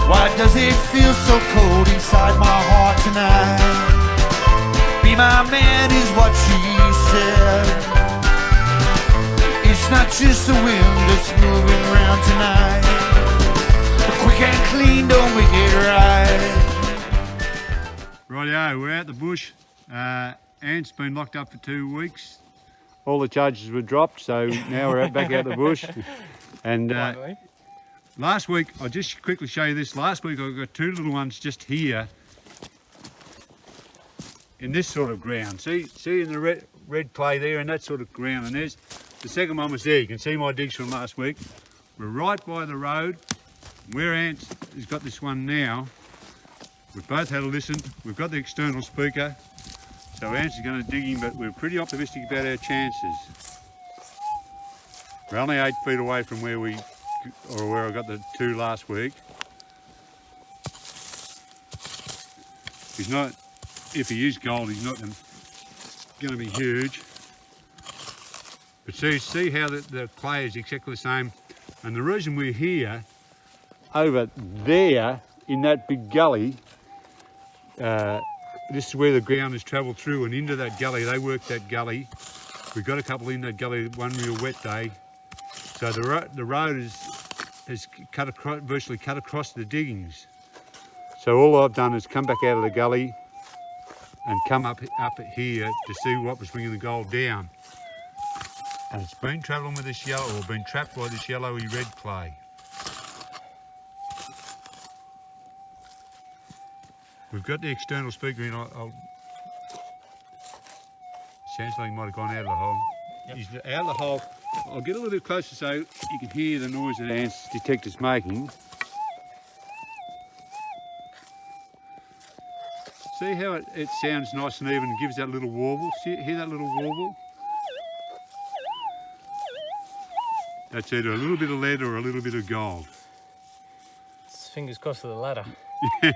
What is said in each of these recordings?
Why does it feel so cold inside my heart tonight? Be my man is what she said. It's not just the wind that's moving round tonight. But quick and clean don't make it right. Rightio, we're out the bush. Ant's been locked up for 2 weeks. All the charges were dropped, so now we're back out the bush. And last week, I'll just quickly show you this. Last week I got 2 little ones just here in this sort of ground. See in the red clay there, and that sort of ground. And there's the second one was there. You can see my digs from last week. We're right by the road. Where Ant has got this one now, we've both had a listen. We've got the external speaker. So Ant's going to dig him, but we're pretty optimistic about our chances. We're only 8 feet away from where I got the 2 last week. He's not, if he is gold, he's not going to be huge. But see how the clay is exactly the same. And the reason we're here, over there in that big gully, this is where the ground has travelled through and into that gully. They worked that gully. We got a couple in that gully one real wet day. So the road has cut across, virtually cut across the diggings. So all I've done is come back out of the gully and come up here to see what was bringing the gold down. And it's been travelling with this yellow, or been trapped by this yellowy red clay. We've got the external speaker in. Sounds like he might have gone out of the hole. Yep. He's out of the hole. I'll get a little bit closer so you can hear the noise that Ant's detector's making. See how it sounds nice and even and gives that little warble? Hear that little warble? That's either a little bit of lead or a little bit of gold. Fingers crossed for the latter. Yeah.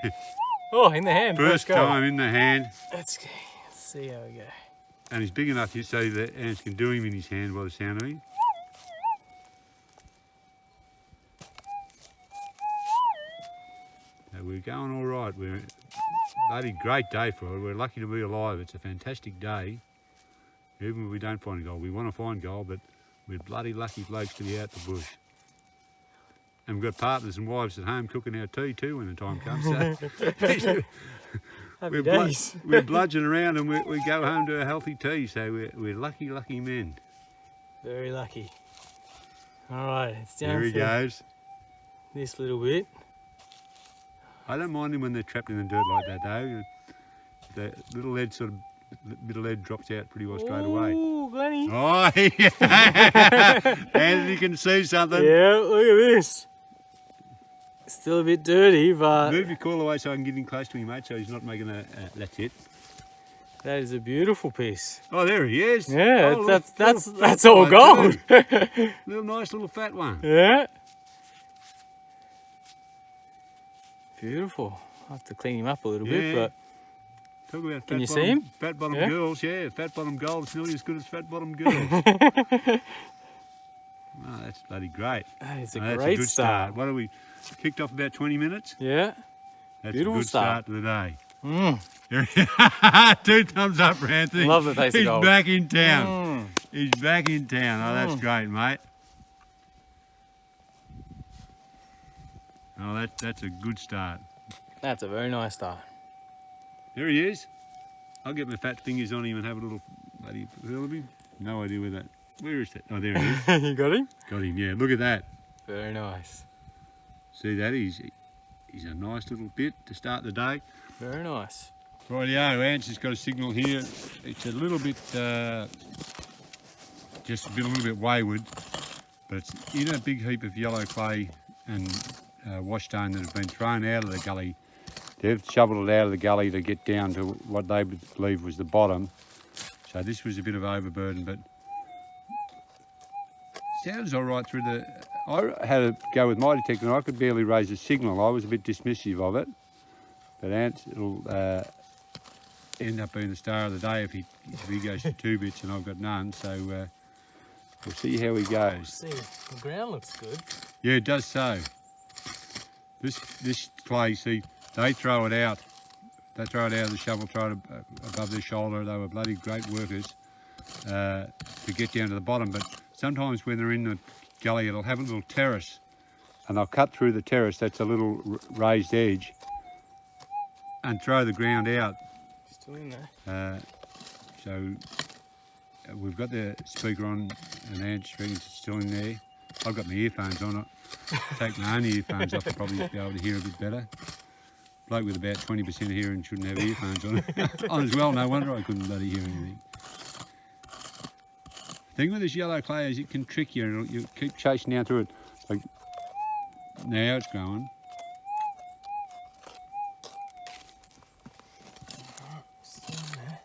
Oh, in the hand. First time in the hand. Let's see how we go. And he's big enough so that Ants can do him in his hand by the sound of him. So we're going all right. We're a bloody great day for it. We're lucky to be alive. It's a fantastic day. Even if we don't find gold, we want to find gold, but we're bloody lucky blokes to be out the bush. And we've got partners and wives at home cooking our tea too when the time comes. So we're bludgeoning around and we go home to a healthy tea. So we're lucky, lucky men. Very lucky. All right, it's down. There he goes. This little bit. I don't mind them when they're trapped in the dirt like that though. The little lead bit of lead drops out pretty well straight away. Ooh, Glenny. Oh, yeah. And you can see something. Yeah, look at this. Still a bit dirty, but... Move your call away so I can get in close to him, mate, so he's not making that's it. That is a beautiful piece. Oh, there he is. Yeah, oh, that's all gold. Little nice little fat one. Yeah. Beautiful. I'll have to clean him up a little bit, but... Talk about can you see him? Fat bottom girls, yeah. Fat bottom gold is nearly as good as fat bottom girls. Oh, that's bloody great. That is a great great good start. What are we? Kicked off about 20 minutes? Yeah. That's beautiful a good start to the day. Mm. 2 thumbs up for Anthony. Love the taste of gold. He's back in town. He's back in town. Oh, that's great, mate. Oh, that's a good start. That's a very nice start. There he is. I'll get my fat fingers on him and have a little bloody feel of him. No idea where that. Where is that? Oh, there he is. You got him? Got him, yeah. Look at that. Very nice. See that? He's a nice little bit to start the day. Very nice. Rightio, Ants has got a signal here. It's a little bit, just a little bit wayward, but it's in a big heap of yellow clay and washstone that has been thrown out of the gully. They've shoveled it out of the gully to get down to what they believe was the bottom. So this was a bit of overburden, but sounds all right through the... I had a go with my detector and I could barely raise a signal. I was a bit dismissive of it. But Ant will end up being the star of the day if he goes to 2 bits and I've got none. So we'll see how he goes. See, the ground looks good. Yeah, it does so. This clay, see, they throw it out. They throw it out of the shovel, throw it above their shoulder. They were bloody great workers to get down to the bottom. But sometimes when they're in the gully, it'll have a little terrace, and they'll cut through the terrace. That's a little raised edge, and throw the ground out. Still in there. So we've got the speaker on, and Ant's reckons it's still in there. I've got my earphones on it. Take my own earphones off, I'll probably be able to hear a bit better. Bloke with about 20% of hearing shouldn't have earphones on as well. No wonder I couldn't bloody hear anything. The thing with this yellow clay is it can trick you, and you keep chasing down through it. Like now it's going. Still in there.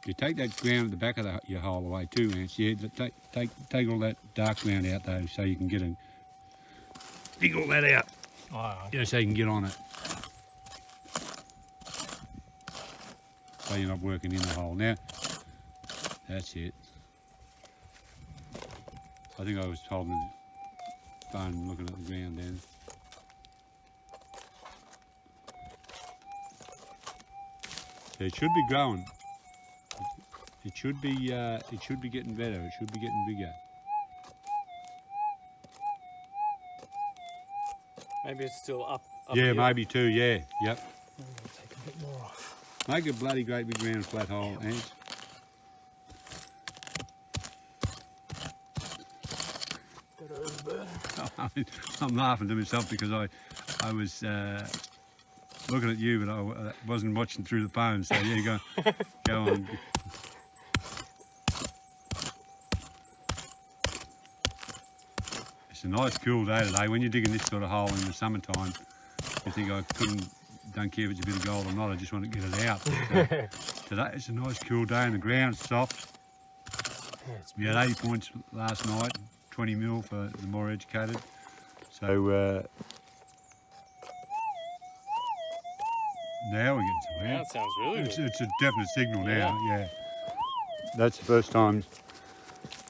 You take that ground at the back of your hole away too, Ants. Yeah, take all that dark ground out though, so you can get a dig all that out. Oh, Yeah, so you can get on it. So you're not working in the hole. Now, that's it. I think I was holding the phone and looking at the ground then. So it should be growing. It should be getting better. It should be getting bigger. maybe it's still up Yeah, here. maybe too. Yeah, yep. I'm going to take a bit more off. Make a bloody great big round flat hole, Ants. Got it over the bird. I'm laughing to myself because I was looking at you, but I wasn't watching through the phone. So yeah, go on. It's a nice cool day today. When you're digging this sort of hole in the summertime, you think don't care if it's a bit of gold or not, I just want to get it out. But, today it's a nice cool day and the ground's soft. Yeah, it's We had 80 points last night, 20 mil for the more educated. So now we're getting somewhere. That sounds really good. It's a definite signal now, yeah. That's the first time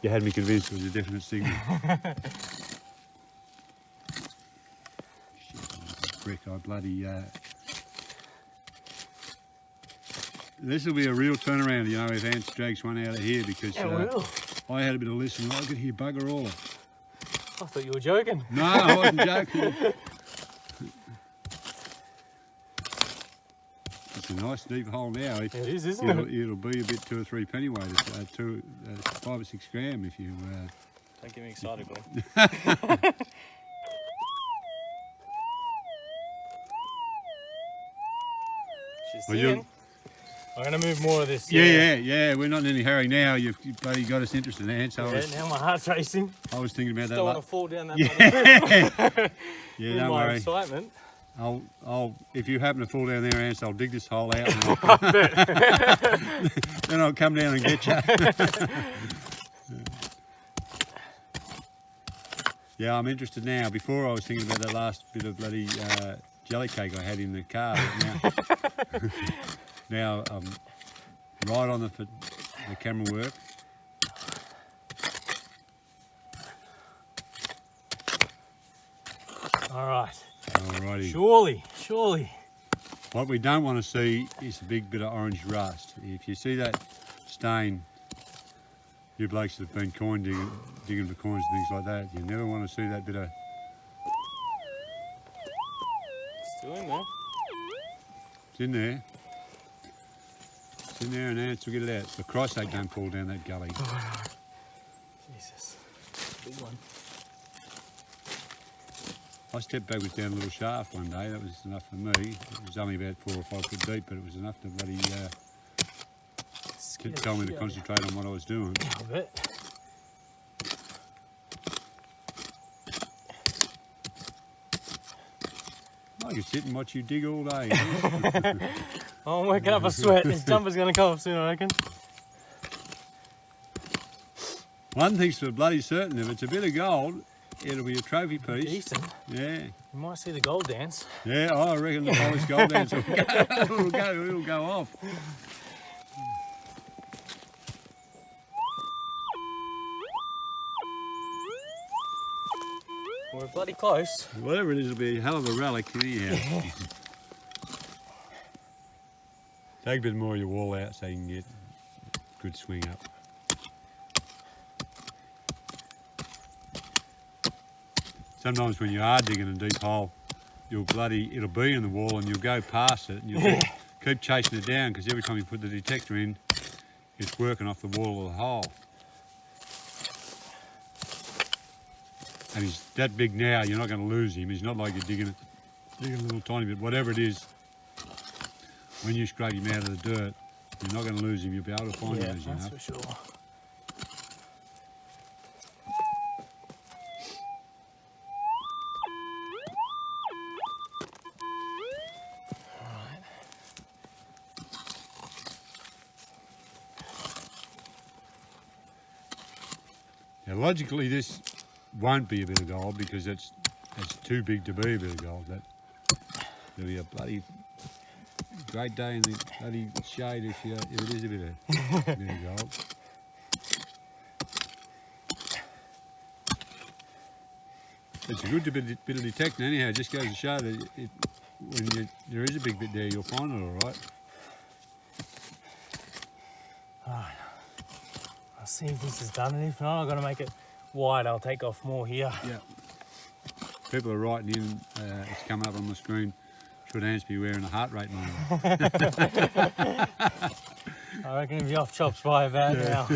you had me convinced it was a definite signal. Shit, brick, I bloody... This will be a real turnaround, you know, if Ants drags one out of here, because I had a bit of listen, I could hear bugger all. I thought you were joking. No, I wasn't joking. It's a nice deep hole now. It is, isn't it? It'll be a bit 2 or 3 pennyweight, 5 or 6 gram if you... Don't get me excited, Glenn. She's Well, singing. I'm going to move more of this. Yeah, we're not in any hurry now. You've bloody got us interested in Ants. Yeah, now my heart's racing. I was thinking about Don't that. want to fall down that Yeah, in don't my worry. excitement. I'll if you happen to fall down there, Ants, I'll dig this hole out. And then I'll come down and get you. Yeah, I'm interested now. Before I was thinking about that last bit of bloody jelly cake I had in the car. But now I'm right on the camera work. All right. Alrighty. Surely. What we don't want to see is a big bit of orange rust. If you see that stain, you blokes that have been digging for coins and things like that, you never want to see that bit of... Still in there. It's in there. It's in there and Ants will get it out. For Christ's sake, don't fall down that gully. Jesus. Big one. I stepped backwards down a little shaft one day. That was enough for me. It was only about 4 or 5 foot deep, but it was enough to bloody tell me to concentrate on what I was doing. I bet. I could sit and watch you dig all day. Oh, I'm working up a sweat. This jumper's going to come off soon, I reckon. One thing's for bloody certain, if it's a bit of gold, it'll be a trophy piece. Decent. Yeah. You might see the gold dance. Yeah, I reckon the polished gold dance will it'll go off. We're bloody close. Whatever it is, it'll be a hell of a relic anyhow. Take a bit more of your wall out so you can get a good swing up. Sometimes when you are digging a deep hole, it'll be in the wall and you'll go past it and you'll keep chasing it down because every time you put the detector in, it's working off the wall of the hole. And he's that big now, you're not going to lose him. He's not like you're digging a little tiny bit. Whatever it is, when you scrape him out of the dirt, you're not going to lose him. You'll be able to find him easy enough. That's for sure. Now logically this won't be a bit of gold because it's too big to be a bit of gold. There'll be a bloody great day in the bloody shade if it is a bit of gold. It's a good bit of detecting anyhow. It just goes to show that when there is a big bit there, you'll find it all right. Alright. I'll see if this is done, and if not, I've got to make it wide. I'll take off more here. Yeah. People are writing in, it's come up on the screen, should Ants be wearing a heart rate monitor? I reckon it'll be off chops by about now.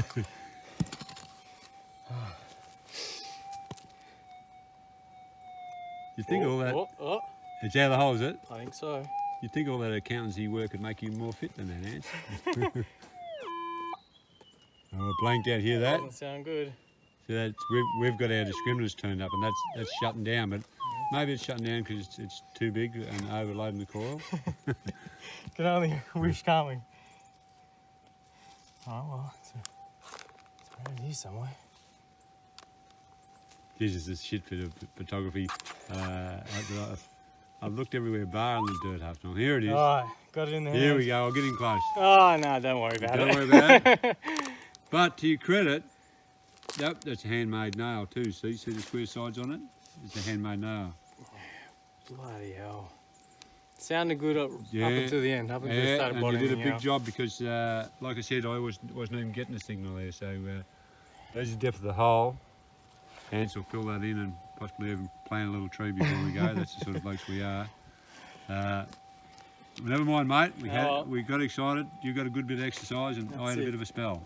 You think all that, Oh, it's out of the hole, is it? I think so. You think all that accountancy work would make you more fit than that, Ants? Oh, blanked out, hear that? Doesn't sound good. So we've got our discriminators turned up and that's shutting down, but maybe it's shutting down because it's too big and overloading the coil. Can only wish, can't we? Oh well, it's around here somewhere. This is this shit for the photography. I've looked everywhere bar on the dirt half time. Here it is. Alright, got it in there. Here we go, I'll get in close. Oh no, don't worry about it. Don't worry about it. But to your credit, that's a handmade nail too. See the square sides on it? It's a handmade nail. Bloody hell. Sounded good up Yeah, until the end. Up until it started and bottoming you did a big out. job because, like I said, I wasn't even getting the signal there. So there's the depth of the hole. Ants will fill that in and possibly even plant a little tree before we go. That's the sort of blokes we are. Never mind, mate. We got excited. You got a good bit of exercise, and I had a bit of a spell.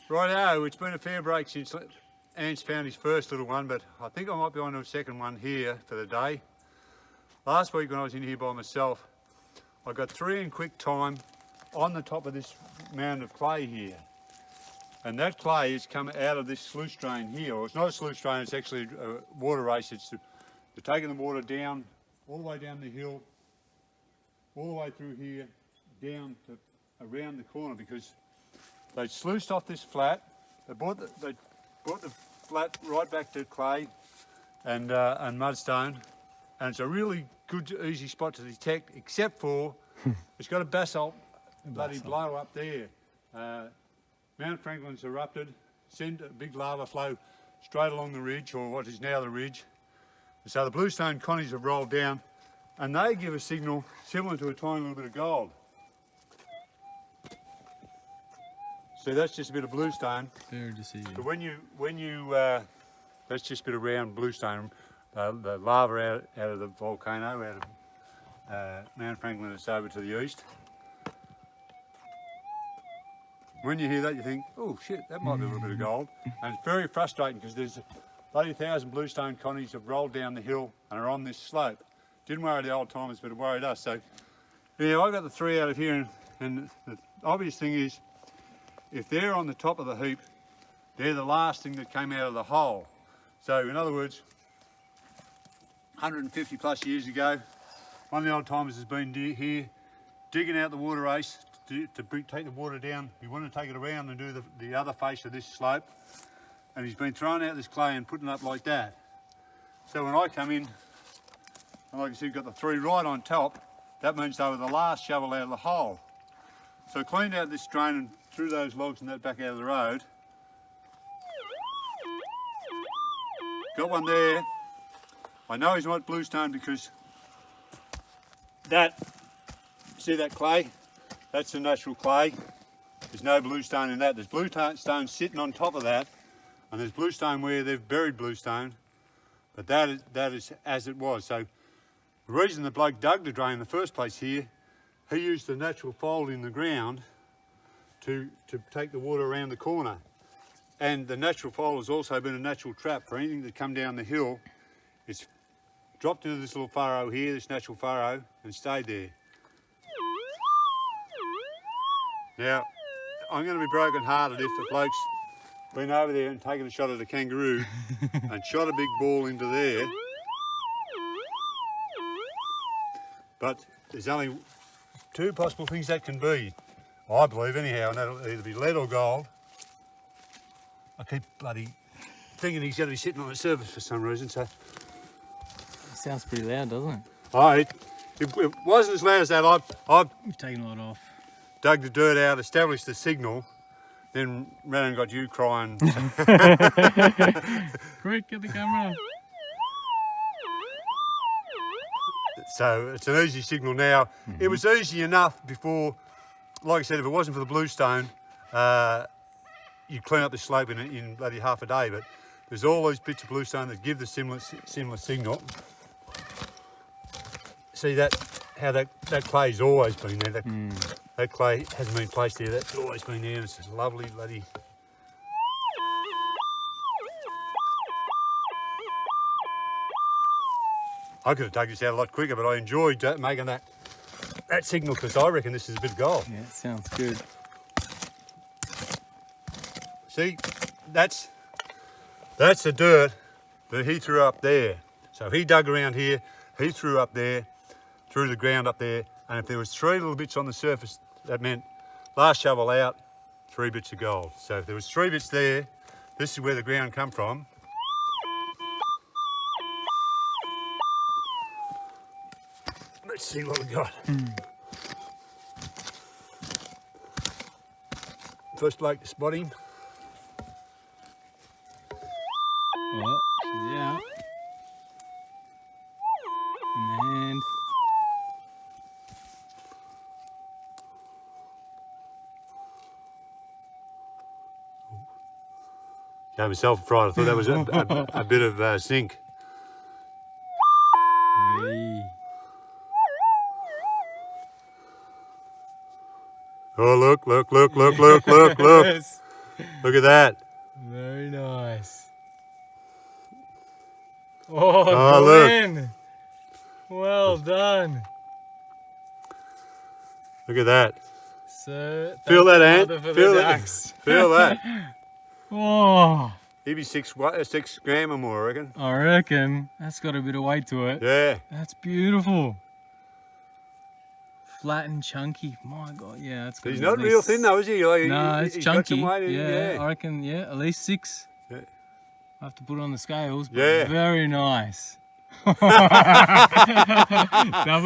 Righto, it's been a fair break since Ants found his first little one, but I think I might be on to a second one here for the day. Last week when I was in here by myself, I got 3 in quick time on the top of this mound of clay here. And that clay has come out of this sluice drain here. Or it's not a sluice drain, it's actually a water race. It's taking the water down, all the way down the hill, all the way through here, down to around the corner, because they sluiced off this flat. They brought the flat right back to clay and mudstone, and it's a really good, easy spot to detect, except for it's got a basalt bloody blow up there. Mount Franklin's erupted, sent a big lava flow straight along the ridge, or what is now the ridge. And so the bluestone connies have rolled down, and they give a signal similar to a tiny little bit of gold. So that's just a bit of bluestone. Very deceiving. But when you that's just a bit of round bluestone, the lava out of the volcano, out of Mount Franklin, it's over to the east. When you hear that, you think, oh shit, that might be a little bit of gold. And it's very frustrating because there's bloody 1,000 bluestone connies have rolled down the hill and are on this slope. Didn't worry the old timers, but it worried us. So yeah, I got the 3 out of here, and the obvious thing is, if they're on the top of the heap, they're the last thing that came out of the hole. So in other words, 150 plus years ago, one of the old timers has been here digging out the water race to take the water down. We want to take it around and do the other face of this slope, and he's been throwing out this clay and putting it up like that. So when I come in, and like I said, got the 3 right on top, that means they were the last shovel out of the hole. So I cleaned out this drain and threw those logs and that back out of the road. got one there. I know he's not bluestone because that, see that clay? That's the natural clay. There's no bluestone in that. There's bluestone sitting on top of that, and there's bluestone where they've buried bluestone, but that is as it was. So the reason the bloke dug the drain in the first place here, he used the natural fold in the ground to take the water around the corner. And the natural fold has also been a natural trap for anything that come down the hill. It's dropped into this little furrow here, this natural furrow, and stayed there. Now, I'm going to be broken hearted if the bloke's been over there and taken a shot at a kangaroo and shot a big ball into there. But there's only two possible things that can be, I believe anyhow, and that'll either be lead or gold. I keep bloody thinking he's going to be sitting on the surface for some reason, so. It sounds pretty loud, doesn't it? Oh, it wasn't as loud as that. I've You've taken a lot off. dug the dirt out, established the signal, then ran and got you crying. Quick, get the camera. So it's an easy signal now. It was easy enough before, like I said, if it wasn't for the bluestone, you'd clean up the slope in bloody half a day, but there's all these bits of bluestone that give the similar signal. See that, how that clay's always been there. That clay hasn't been placed here, that's always been there, and it's just lovely bloody. I could have dug this out a lot quicker, but I enjoyed making that signal because I reckon this is a bit of gold. Yeah, it sounds good. See, that's the dirt that he threw up there. So he dug around here, he threw up there, threw the ground up there, and if there was 3 little bits on the surface, that meant last shovel out, 3 bits of gold. So if there was 3 bits there, this is where the ground come from. Let's see what we got. First bloke to spot him. Oh, she's out. In the hand. Gave myself a fright. I thought that was a bit of zinc. Hey. Oh, look. Look at that. Very nice. Oh, Glenn. Look. Well done. Look at that. So, Feel that, Ant? Feel that. Feel that. Oh, He'd be 6 gram or more, I reckon. I reckon that's got a bit of weight to it. Yeah. That's beautiful. Flat and chunky. My God, yeah, that's good. He's not real thin though, is he? Like, No, it's he's got chunky. some weight in him, Yeah, I reckon, yeah, at least 6. Yeah. I have to put it on the scales, but Yeah. very nice. Double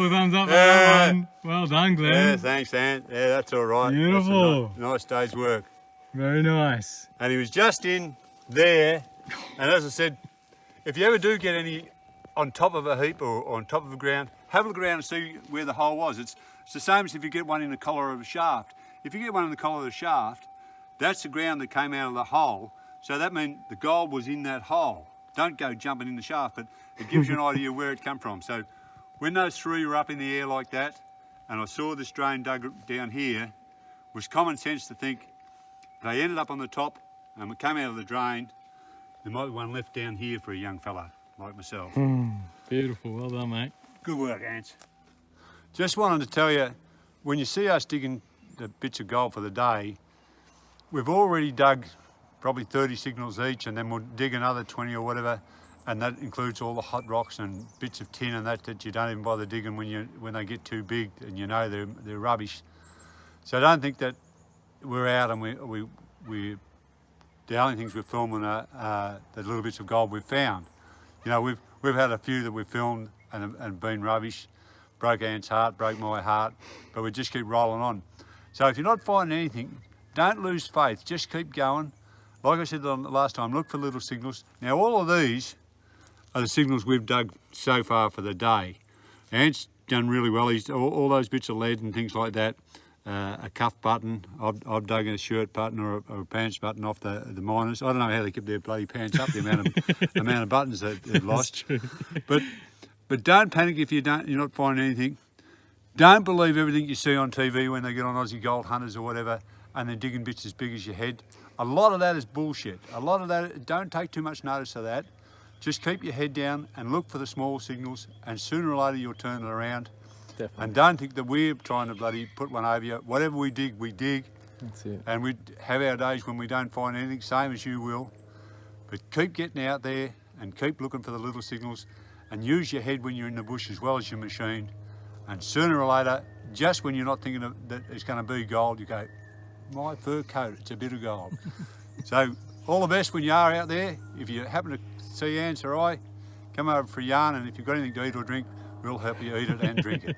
thumbs up for that one. Well done, Glenn. Yeah, thanks, Ant. Yeah, that's all right. Beautiful. That's a nice day's work. Very nice. And he was just in there. And as I said, if you ever do get any on top of a heap or on top of a ground, have a look around and see where the hole was. It's the same as if you get one in the collar of a shaft. If you get one in the collar of the shaft, that's the ground that came out of the hole. So that means the gold was in that hole. Don't go jumping in the shaft, but it gives you an idea where it come from. So when those 3 were up in the air like that, and I saw this drain dug down here, it was common sense to think they ended up on the top and we came out of the drain. There might be one left down here for a young fella like myself. Beautiful. Well done, mate. Good work, Ants. Just wanted to tell you, when you see us digging the bits of gold for the day, we've already dug probably 30 signals each, and then we'll dig another 20 or whatever, and that includes all the hot rocks and bits of tin and that you don't even bother digging when they get too big and you know they're rubbish. So I don't think that we're out and we the only things we're filming are the little bits of gold we've found. You know, we've had a few that we've filmed and been rubbish. Broke Ant's heart, broke my heart, but we just keep rolling on. So if you're not finding anything, don't lose faith, just keep going. Like I said the last time, look for little signals. Now all of these are the signals we've dug so far for the day. Ant's done really well. He's all those bits of lead and things like that. A cuff button. I've dug a shirt button or a pants button off the miners. I don't know how they kept their bloody pants up, the amount of buttons that they've lost. But don't panic if you're not finding anything. Don't believe everything you see on TV when they get on Aussie Gold Hunters or whatever and they're digging bits as big as your head. A lot of that is bullshit. A lot of that, don't take too much notice of that. Just keep your head down and look for the small signals, and sooner or later you'll turn it around. Definitely. And don't think that we're trying to bloody put one over you. Whatever we dig, we dig. That's it. And we have our days when we don't find anything, same as you will. But keep getting out there and keep looking for the little signals, and use your head when you're in the bush as well as your machine. And sooner or later, just when you're not thinking that it's going to be gold, you go, my fur coat, it's a bit of gold. So all the best when you are out there. If you happen to see ants or I, come over for a yarn, and if you've got anything to eat or drink, we'll help you eat it and drink it.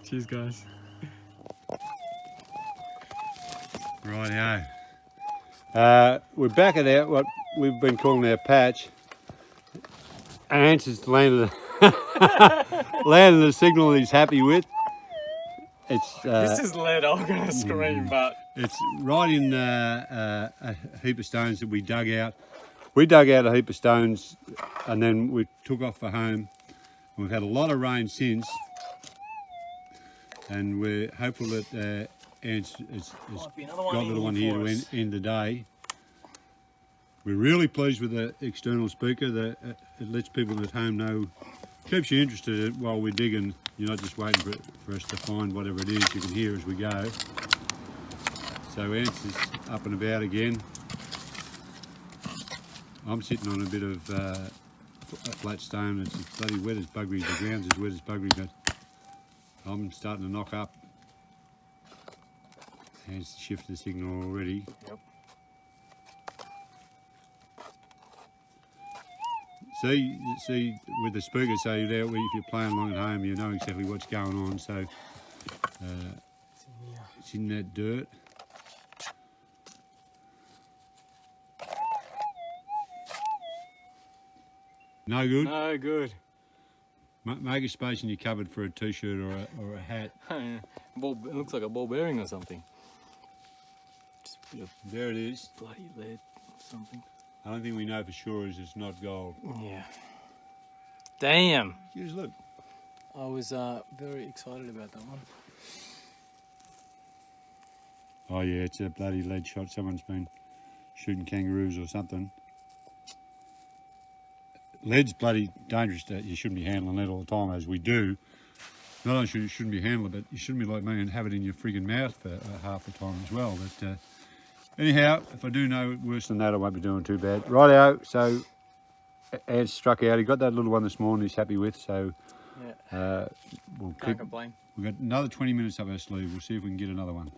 Cheers, guys. Rightio. We're back at what we've been calling our patch. Ants has landed a signal that he's happy with. It's This is lead, I'm gonna scream, but it's right in a heap of stones that we dug out. We dug out a heap of stones and then we took off for home. We've had a lot of rain since, and we're hopeful that Ants has got a little one here to end the day. We're really pleased with the external speaker. It lets people at home know, keeps you interested while we're digging. You're not just waiting for us to find whatever it is. You can hear as we go. So Ants is up and about again. I'm sitting on a bit of a flat stone. It's as bloody wet as buggery. The ground's as wet as buggery, but I'm starting to knock up. Ants shifted the signal already. Yep. See, with the speaker, so if you're playing along at home, you know exactly what's going on. So it's in that dirt. No good? no good. Make a space in your cupboard for a t-shirt or a hat. It looks like a ball bearing or something. Just a bit of There it is. bloody lead or something. The only thing we know for sure is it's not gold. Yeah. Damn. Just look. I was very excited about that one. Oh yeah, it's a bloody lead shot. Someone's been shooting kangaroos or something. Lead's bloody dangerous. You shouldn't be handling lead all the time, as we do. Not only shouldn't be handling, but you shouldn't be like me and have it in your friggin' mouth for half the time as well. But anyhow, if I do know worse than that, I won't be doing too bad. Rightio, so Ants struck out. He got that little one this morning he's happy with, so Yeah. we'll Can't complain. We've got another 20 minutes up our sleeve. We'll see if we can get another one.